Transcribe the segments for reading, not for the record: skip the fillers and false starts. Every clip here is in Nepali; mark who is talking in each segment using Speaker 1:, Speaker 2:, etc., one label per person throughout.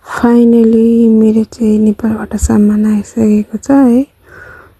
Speaker 1: फाइनली मेरो चाहिँ नेपालबाट सामान आइसकेको छ है।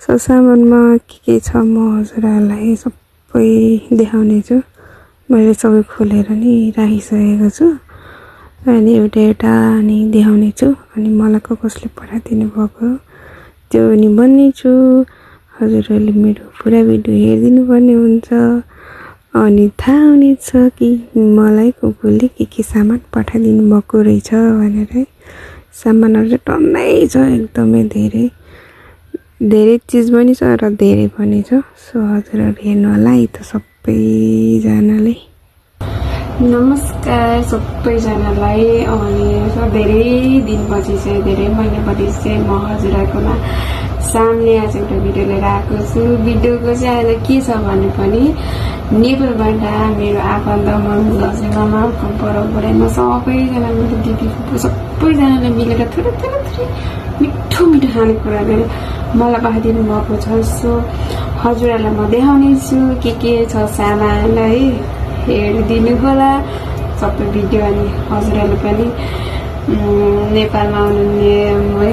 Speaker 1: सो सामानमा के छ म हजुरहरूलाई सबै देखाउने छु। मैले सबै खोलेर नि राखिसकेको छु अनि एउटा अनि देखाउने छु अनि मलाई कसले पठाइदिनु भएको त्यो नि भन्ने छु। हजुरहरूले मेरो पुरा भिडियो हेरिदिनु पर्ने हुन्छ अनि थाहा हुनेछ कि मलाई कसले के सामान पठाइदिनु भएको रहेछ भनेर है। सामानहरू चाहिँ टन्नै छ, एकदमै धेरै चिज पनि छ र धेरै पनि छ। सो हजुरहरू हेर्नु होला है त सबैजनाले। नमस्कार सबैजनालाई। अनि धेरै दिनपछि चाहिँ धेरै महिनापछि चाहिँ म हजुरहरूकोमा सामने आज एउटा भिडियो लिएर आएको छु। भिडियोको चाहिँ आज के छ भने पनि नेपालबाट मेरो आफन्त मम्मी दसैँ मामा बडामा सबैजना मेरो दिदी फुपू सबैजनाले मिलेर थोरै मिठो खानेकुराहरू मलाई पठाइदिनु भएको छ। सो हजुरहरूलाई म देखाउने छु के छ सामान है, हेरिदिनु होला सबै भिडियो। अनि हजुरहरूले पनि नेपालमा आउनुहुने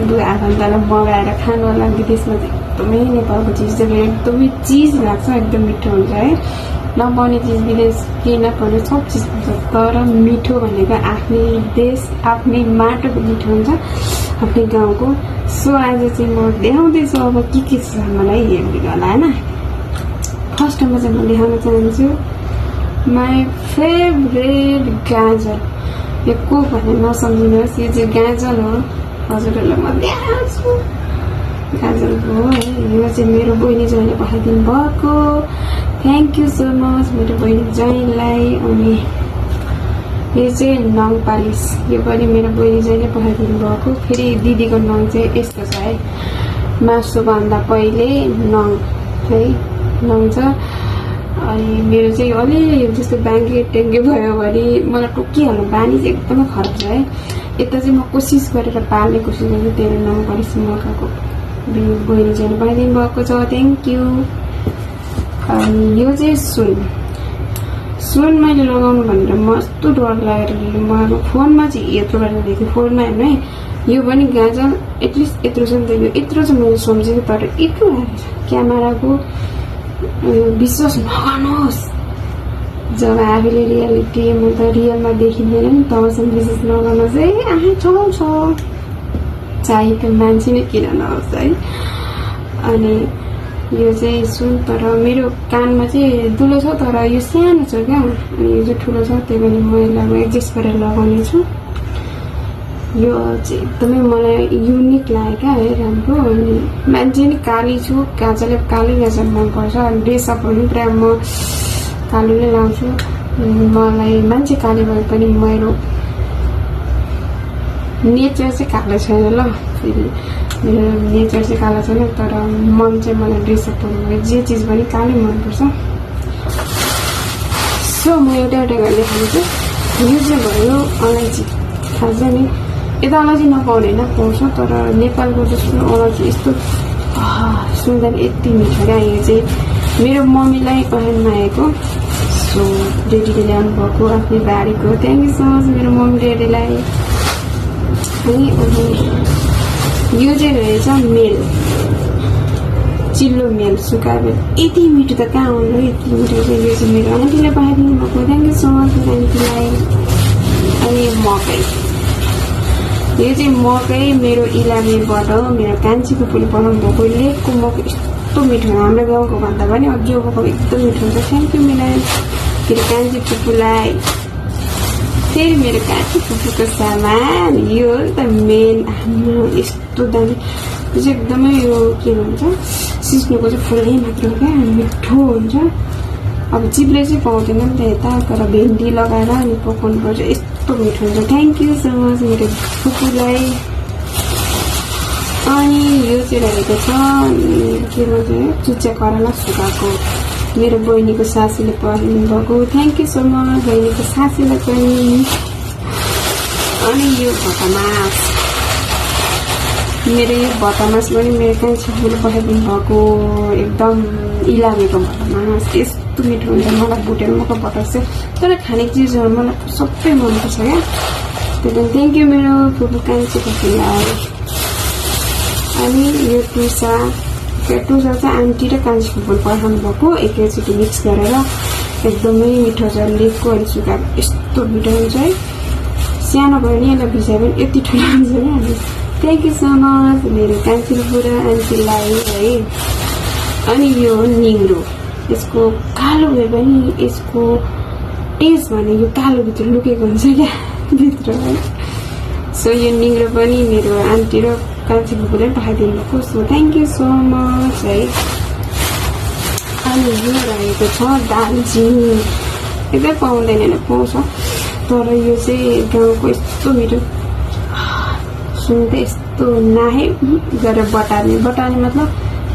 Speaker 1: बुवा आफन्तलाई मगाएर खानु होला। विदेशमा एकदमै नेपालको चिज चाहिँ एकदमै चिज लाग्छ, एकदम मिठो हुन्छ है। नपाउने चिज विदेश केही नपाउने सब चिज पाउँछ, तर मिठो भनेको आफ्नै देश आफ्नै माटोको मिठो हुन्छ, आफ्नै गाउँको। सो आज चाहिँ म देखाउँदैछु अब के छ मलाई हेर्नु होला होइन। फर्स्टमा चाहिँ म देखाउन चाहन्छु माई फेभरेट गाजर। यो को भने नसम्झिनुहोस्, यो चाहिँ गाजर हो। हजुरहरूलाई म देखाउँछु गाजरको है। यो चाहिँ मेरो बहिनी ज्वाइँले पठाइदिनु भएको। थ्याङ्क यू सो मच मेरो बहिनी ज्वाइँलाई। अनि यो चाहिँ नङ पालिस, यो पनि मेरो बहिनी ज्वाइँले पठाइदिनु भएको। फेरि दिदीको नङ चाहिँ यस्तो छ है, मासुभन्दा पहिले नङ है नङ छ। अनि मेरो चाहिँ अलिअलि जस्तो ट्याङ्गे भयो भने मलाई टोकिहाल्नु बानी चाहिँ एकदमै खराब छ है। यता चाहिँ म कोसिस गरेर पाल्ने कोसिस गर्छु, तेरो नङ पालिस मगाएको बहिनी चाहिँ पठाइदिनु भएको छ। Thank you. अनि यो चाहिँ सुन मैले लगाउनु भनेर म यस्तो डर लागेर मगाएको। फोनमा चाहिँ यत्रो गरेर देखेँ, फोनमा हेर्नु है। यो पनि गाजर एटलिस्ट यत्रो छ नि त, यो यत्रो चाहिँ मैले सम्झेको तर यत्रो लागेको छ। क्यामेराको विश्वास नगर्नुहोस्, जब आफूले रियालिटी म त रियलमा देखिँदैन नि तबसम्म विश्वास नगर्नुहोस् है। आँखा चलाउँछ चाहे त मान्छे नै किन नहोस् है। अनि यो चाहिँ सुन, तर मेरो कानमा चाहिँ दुलो छ तर यो सानो छ क्या, अनि यो चाहिँ ठुलो छ, त्यही भएर म यसलाई एडजस्ट गरेर लगाउने छु। यो चाहिँ एकदमै मलाई युनिक लाग्यो क्या है, राम्रो। अनि मान्छे नि काली छु, गाजरले काली गाजर मनपर्छ। अनि ड्रेसअपहरू पनि प्रायः म कालो नै लाउँछु। मलाई मान्छे काली भए पनि मेरो नेचर चाहिँ कालो छैन ल, फेरि मेरो नेचर चाहिँ कालो छैन, तर मन चाहिँ मलाई ड्रेसअपहरू भयो जे चिज पनि कालै मनपर्छ। सो म एउटा गरेर देखाउँछु। यो चाहिँ भयो अलैँची, थाहा छ नि यता अलैँची नपाउने होइन, पाउँछ तर नेपालको जस्तो अलैँची यस्तो सुन्दा यति मिठो क्या। यो चाहिँ मेरो मम्मीलाई पठाउनु आएको। सो डेडीले ल्याउनु भएको आफ्नै बारीको। थ्याङ्क यू सो मच मेरो मम्मी डेडीलाई है। अनि यो चाहिँ रहेछ मेल, चिल्लो मेल सुकाएर यति मिठो त कहाँ आउनु, यति मिठो चाहिँ यो चाहिँ मेरो आन्टीले पठाइदिनु भएको। थ्याङ्क यू सो मच मेरो आन्टीलाई। अनि मकै, यो चाहिँ मकै मेरो इलामीबाट मेरो कान्छी फुपूले बनाउनु भएको लेकको मकै यस्तो मिठो, हाम्रो गाउँको भन्दा पनि अझै मकै एकदम मिठो हुन्छ। थ्याङ्क यू मेरो फेरि कान्छी फुपूलाई। फेरि मेरो कान्छी फुपूको सामान यो त मेन हाम्रो यस्तो दामी, यो चाहिँ एकदमै यो के भन्छ सिस्नुको चाहिँ फुलै मात्र हो क्या, मिठो हुन्छ। अब चिप्ले चाहिँ पाउँदैन नि त यता, तर भेन्डी लगाएर अनि पकाउनु पर्छ, यस्तो मिठो हुन्छ। थ्याङ्क यू सो मच मेरो फुपूलाई। अनि यो चाहिँ रहेको छ के भन्छ चुच्चा कराला सुकाएको, मेरो बहिनीको सासूले पठाइदिनु भएको। थ्याङ्क यू सो मच बहिनीको सासूलाई पनि। अनि यो भटमास, मेरो यो भटमास पनि मेरो कान्छी फुपूले पठाइदिनु भएको, एकदम इलामेको भटमास यस्तो मिठो हुन्छ। मलाई भुटेर मकै भटक चाहिँ तर खाने चिजहरू मलाई सबै मनपर्छ क्या। त्यही थ्याङ्क यू मेरो फुपू कान्छी फुपूलाई। अनि यो टुसा चाहिँ आन्टी र कान्छी फुपूले पठाउनु भएको एकैचोटि मिक्स गरेर एकदमै मिठो छ। लेखको अनि सुकाएको यस्तो मिठो हुन्छ है। सानो भयो नि यसलाई भिजायो भने यति ठुलो हुन्छ नि हामी। थ्याङ्क यू सो मच मेरो कान्छी फुपू र आन्टीलाई है। अनि यो निङ्ग्रो, यसको कालो भए पनि यसको टेस्ट भने यो कालोभित्र लुकेको हुन्छ क्या भित्र है। सो यो निङ्ग्रो पनि मेरो आन्टी र कान्छी फुपूले पठाइदिनु भएको। So thank you so much है। अनि यो रहेको छ दालचिनी, एकदमै पाउँदैन पाउँछ, तर यो चाहिँ गाउँको यस्तो मिठो सुन्दै यस्तो नाहे गरेर बटार्ने मतलब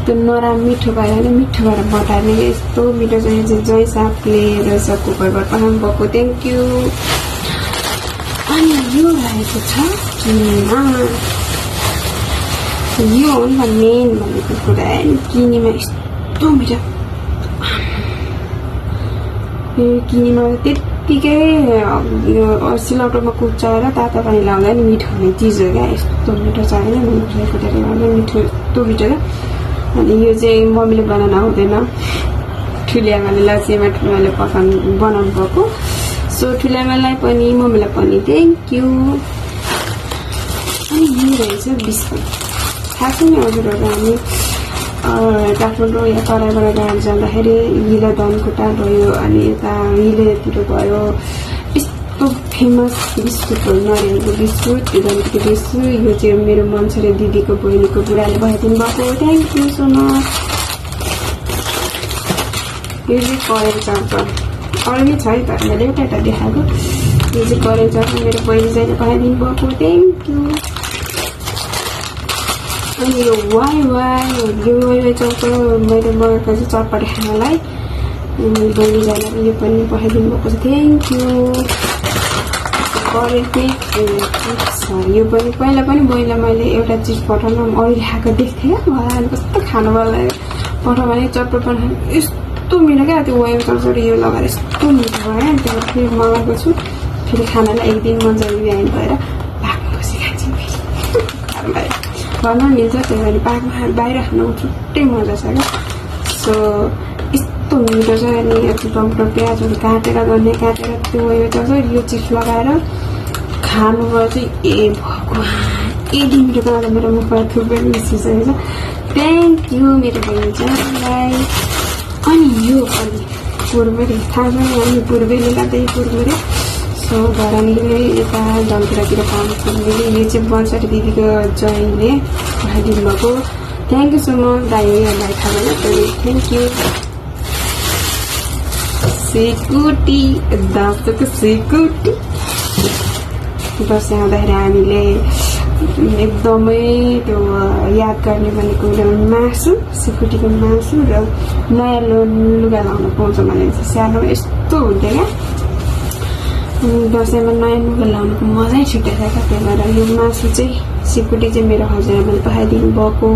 Speaker 1: त्यो नराम्रो मिठो भएर मिठो भएर बटार्ने यस्तो मिठो छ। यो चाहिँ जय सापले रहेछ कुकरबाट पठाउनु भएको। Thank you. अनि यो रहेको छ किनीमा, यो हो नि त मेन भनेको कुरा है। किनीमा यस्तो मिठो, यो किनीमा त्यत्तिकै सिलौटोमा कुचाएर तातो पानी लाउँदा नि मिठो हुने चिज हो क्या। यस्तो मिठो छ होइन, कुटेर लाउँदा मिठो यस्तो मिठो छ। अनि यो चाहिँ मम्मीले बनाउन आउँदैन, ठुली आमाले लक्ष्मीमा ठुलोले बनाउनु भएको। सो ठुली आमालाई पनि मम्मीलाई पनि थ्याङ्क यू। अनि यो रहेछ बिस्कुट। थाहा छ नि हजुरहरू, हामी काठमाडौँ या तराईबाट गाडी जाँदाखेरि हिलो धनकुटा भयो अनि यता हिलेतिर भयो, यस्तो फेमस बिस्कुट हो नरिवलको बिस्कुट, धनकुटा बिस्कुट। यो चाहिँ मेरो मन्छरे दिदीको बहिनीको बुढाले भइदिनु भएको। Thank you so much. यो चाहिँ करेल चामच, अरू नै छ है तर मैले एउटा देखाएको। यो चाहिँ करेल चामच मेरो बहिनी चाहिँ पठाइदिनु भएको। Thank you. अनि यो वाइ चाउको मैले मगाएको चाहिँ चटपटे खानालाई बहिनी जाँदा यो पनि पठाइदिनु भएको छ। Thank you. करेल चिप्स, यो पनि पहिला पनि बहिनीलाई मैले एउटा चिज पठाउनु अहिले खाएको देख्थेँ क्या, मलाई कस्तो खानु मन लाग्यो। पठाउँ भने चटपट पठाउनु यस्तो मिठो क्या। त्यो वाइ चाउबाट यो लगाएर यस्तो मिठो भयो। त्यहाँ फेरि मगाएको छु, फेरि खानालाई एक दिन मजाले बिहान भएर पाकमा बसी खान्छु फेरि घरमा मिल्छ। त्यही भएर पाकमा बाहिर खानु छुट्टै मजा छ क्या। सो यस्तो मिठो छ। अनि टमाटर प्याजहरू काटेर गर्ने काटेर त्यो उयो चाहिँ यो चिप्स लगाएर खानुबाट चाहिँ ए भगवान् यति मिठो बनाउँदा मेरो मुखबाट थुप्रै निस्किसकेको छ। थ्याङ्क यू मेरो बहिनी चाहिँ। अनि यो अनि पुर्बेरी, थाहा छैन हामी पुर्बेली लाँदै पुर्बेरी। सो घरनीले यता धनकुटातिर पाउनु पुर्बेली। यो चाहिँ बन्सरी दिदीको ज्वाइँले पठाइदिनु भएको। थ्याङ्क यू सो मच दाइहरूलाई थाहा भएन तर थ्याङ्क यू। सेकुटी, दसैँको सेकुटी। दसैँ आउँदाखेरि हामीले एकदमै त्यो याद गर्ने भनेको मासु, सेकुटीको मासु र नयाँ लुगा लाउनु पाउँछ भने सानो यस्तो हुन्थ्यो क्या। दसैँमा नयाँ लुगा लाउनुको मजै छुट्टै छ क्या। त्यही भएर यो मासु चाहिँ सेकुटी चाहिँ मेरो हजुरआमाले पठाइदिनु भएको।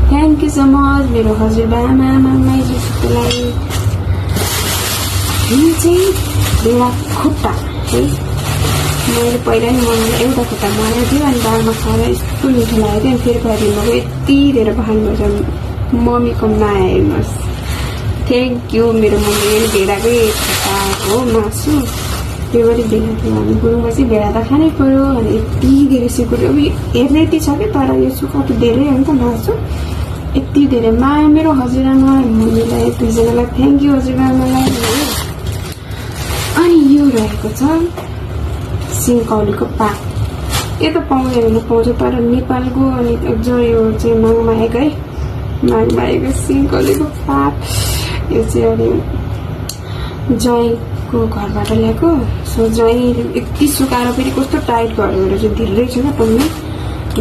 Speaker 1: थ्याङ्क यू सो मच मेरो हजुरबा आमालाई। यो चाहिँ एउटा खुट्टा है, मैले पहिला नि मम्मीलाई एउटा खुट्टा मगाएको थियो अनि दालमा खाएर यस्तो मिठो लागेको थियो। अनि फेरि पठाइदिनु भएको, यति धेरै पठाउनुपर्छ। मम्मीको माया हेर्नुहोस्। थ्याङ्क यू मेरो मम्मीले भेडाकै खुट्टा हो मासु, त्यो पनि भेडा थियो हामी गुरुङमा चाहिँ भेडा त खानै पऱ्यो। अनि यति धेरै सिकुटी अब हेर्ने यति छ कि तर यो सुकाउनु धेरै हो नि त मासु, यति धेरै माया मेरो हजुरआमा मम्मीलाई दुईजनालाई। थ्याङ्क यू हजुरआमालाई। अनि यो रहेको छ सिन्कौलीको पात। यो त पाउँदैन पाउँछ तर नेपालको अनि जो यो चाहिँ मागमा आएको सिन्कौलीको पात। यो चाहिँ अनि ज्वाइँको घरबाट ल्याएको। सो ज्वाइँ यति सुकाएर फेरि कस्तो टाइट गरेर चाहिँ धेरै छ क्या पाउने।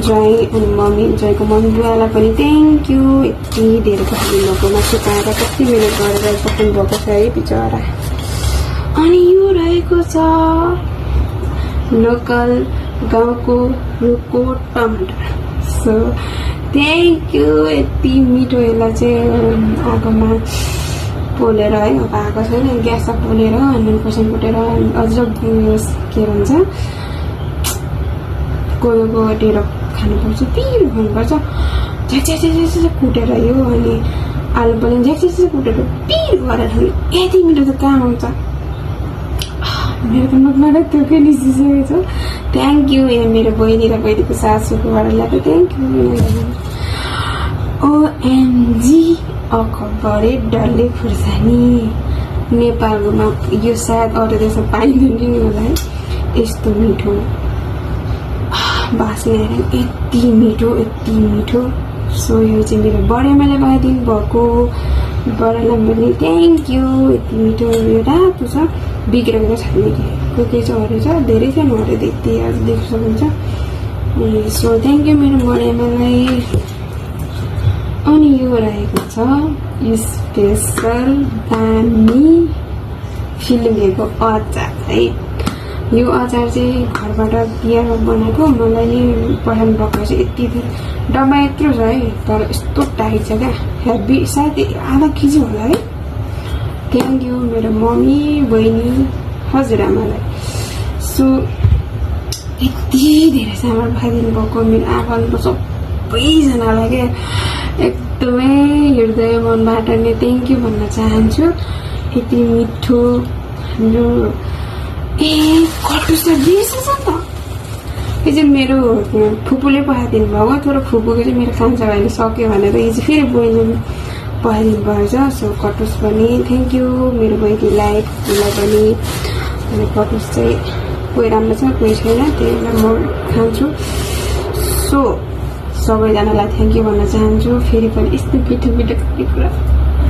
Speaker 1: ज्वाइँ अनि मम्मी ज्वाइँको मम्मी बुवालाई पनि थ्याङ्क यू। यति धेरै पठाइदिनु भएकोमा सुकाएर कति मिहिनेत गरेर पठाउनु भएको छ है बिचरा। अनि यो रहेको छ लोकल गाउँको रुखको टमाटर। So thank you. यति मिठो यसलाई चाहिँ आगोमा पोलेर है, अब आएको छैन ग्यासमा पोलेर 100% कुटेर अझ के भन्छ कोदोको ढेँडो खानुपर्छ, पिरो खानुपर्छ, झ्याक कुटेर यो, अनि आलु पनि झ्याक कुटेर पिरो गरेर खानु। यति मिठो त कहाँ आउँछ। मेरो त मुखबाट थुकै निस्किसकेको छ। थ्याङ्क यू यहाँ मेरो बहिनी र बहिनीको सासूकोबाट ल्याएको, थ्याङ्क यू। ओएमजी अखबारे डल्ले खुर्सानी नेपालमा यो सायद अरू देशमा पाइँदैन नि होला है, यस्तो मिठो बास्ने यति मिठो। सो यो चाहिँ मेरो बडामाले पाइदिनु भएको, बडालाई पनि थ्याङ्क यू। यति मिठो यो रातो छ, बिग्रेको छैन कि के छ हरेछ, धेरै छ नहरे यति आज देख्न सक्नुहुन्छ। सो थ्याङ्क यू मेरो बडामालाई। अनि यो रहेको छ स्पेसल दामी फिल्मेको अचार है। यो अचार चाहिँ घरबाट बिहामा बनाएको, मलाई नि पठाउनु भएको चाहिँ यति डब्बा यत्रो छ है, तर यस्तो टाइट छ क्या, हेभी, सायद आधा केजी होला है। थ्याङ्क यू मेरो मम्मी बहिनी हजुरआमालाई। सो यति धेरै सामान खाइदिनु भएको मेरो आफन्त सबैजनालाई क्या, एकदमै हृदय मनबाट नै थ्याङ्क यू भन्न चाहन्छु। यति मिठो हाम्रो कटुस त बेस छ नि त। यो चाहिँ मेरो फुपूले पठाइदिनु भएको, तर फुपूको चाहिँ मेरो कान्छा भाइले सक्यो भनेर यो चाहिँ फेरि बहिनीले पठाइदिनु भएछ। सो कटुस पनि थ्याङ्क यू मेरो बहिनीलाई, फुपूलाई पनि। अनि कटुस चाहिँ कोही राम्रो छ कोही छैन, त्यही भएर म खान्छु। सो सबैजनालाई थ्याङ्क यू भन्न चाहन्छु। फेरि पनि यस्तो मिठो कुरा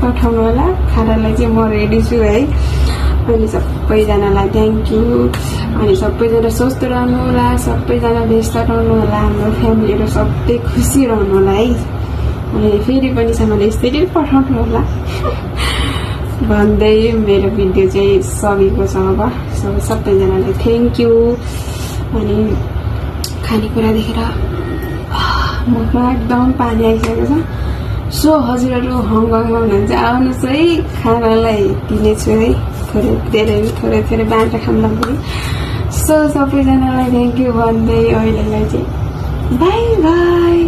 Speaker 1: पठाउनु होला, खानालाई चाहिँ म रेडी छु है। अनि सबैजनालाई थ्याङ्क यू। अनि सबैजना स्वस्थ रहनु होला, सबैजना व्यस्त रहनु होला, हाम्रो फ्यामिलीहरू सबै खुसी रहनु होला है। अनि फेरि पनि सामान यसरी पठाउनु होला भन्दै मेरो भिडियो चाहिँ सबिएको छ अब। सबैजनालाई थ्याङ्क यू। अनि खानेकुरा देखेर मुखमा एकदम पानी आइसकेको छ। सो हजुरहरू हङकङमा हुनुहुन्छ आउनुहोस् है, खानालाई दिनेछु है, थोरै बाँडेर खाउँला पनि। सो सबैजनालाई थ्याङ्क यू भन्दै अहिलेलाई चाहिँ बाई बाई।